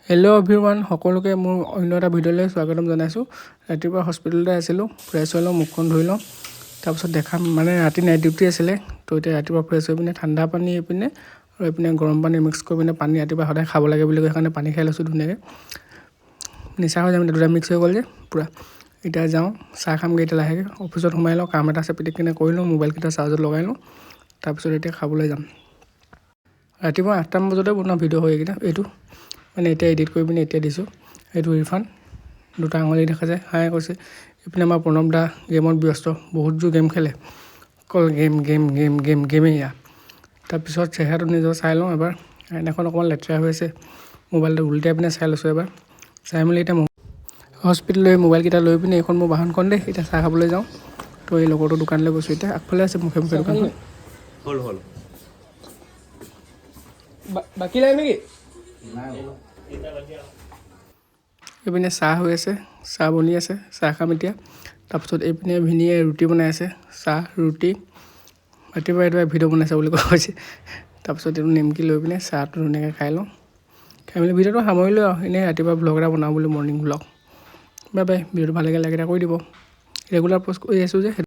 Hello' everyone, সকলোকে মোৰ অন্য এটা ভিডিঅ'লৈ স্বাগতম জনাইছোঁ। ৰাতিপুৱা হস্পিটেলতে আছিলোঁ, ফ্ৰেছ হৈ লওঁ, মুখখন ধুই লওঁ। তাৰপিছত দেখাম মানে ৰাতি নাইট ডিউটি আছিলে, তো এতিয়া ৰাতিপুৱা ফ্ৰেছ হৈ পিনে ঠাণ্ডা পানী এইপিনে আৰু এইপিনে গৰম পানী মিক্স কৰি পিনে পানী ৰাতিপুৱা সদায় খাব লাগে বুলি কয়, সেইকাৰণে পানী খাই লৈছোঁ ধুনীয়াকৈ। নিচা হৈ যাম, দুটা মিক্স হৈ গ'ল যে পূৰা। এতিয়া যাওঁ, চাহ খামগৈ এতিয়া লাহেকৈ। অফিচত সোমাই লওঁ, কাম এটা আছে পিটিককেনে কৰি লওঁ, মোবাইলকেইটা চাৰ্জত লগাই লওঁ। তাৰপিছত এতিয়া খাবলৈ যাম। ৰাতিপুৱা 8টামান বজাতে বনোৱা ভিডিঅ' হয় এইকেইটা, এইটো মানে এতিয়া এডিট কৰি পিনে এতিয়া দিছোঁ। এইটো ইৰফান, দুটা আঙুলি দেখা যায়, হাই কৈছে। এইপিনে আমাৰ প্ৰণৱ দা গেমত ব্যস্ত, বহুত জোৰ গেম খেলে, অকল গেম গেম গেম গেম গেমেই ইয়াৰ। তাৰপিছত চেহেৰাটো নিজৰ চাই লওঁ এবাৰ, আইনাখন অকণমান লেতেৰা হৈ আছে, মোবাইলটো উল্টাই পিনে চাই লৈছোঁ এবাৰ। চাই মেলি এতিয়া হস্পিটেললৈ মোবাইলকেইটা লৈ পিনে এইখন মোৰ বাহনখন দেই, এতিয়া চাহ খাবলৈ যাওঁ। তো এই লগৰটো দোকানলৈ গৈছোঁ, এতিয়া আগফালে আছে মুখে মুখে দোকানখন। হ'ল বাকী নাই নেকি? এইপিনে চাহ হৈ আছে, চাহ বনি আছে, চাহ খাম এতিয়া। তাৰপিছত এইপিনে ভিনিয়ে ৰুটি বনাই আছে, চাহ ৰুটি। ৰাতিপুৱা ভিডিঅ' বনাইছে বুলি কোৱা হৈছে। তাৰপিছত এইটো নিমকি লৈ পিনে চাহটো ধুনীয়াকৈ খাই লওঁ। খাই মেলি ভিডিঅ'টো সামৰিলোঁ আৰু, এনেই ৰাতিপুৱা ব্লগ এটা বনাওঁ বুলি, মৰ্ণিং ব্লগ। বাই বাই, ভিডিঅ'টো ভাল লাগিলে লাইক এটা কৰি দিব। ৰেগুলাৰ পষ্ট কৰি আছোঁ যে।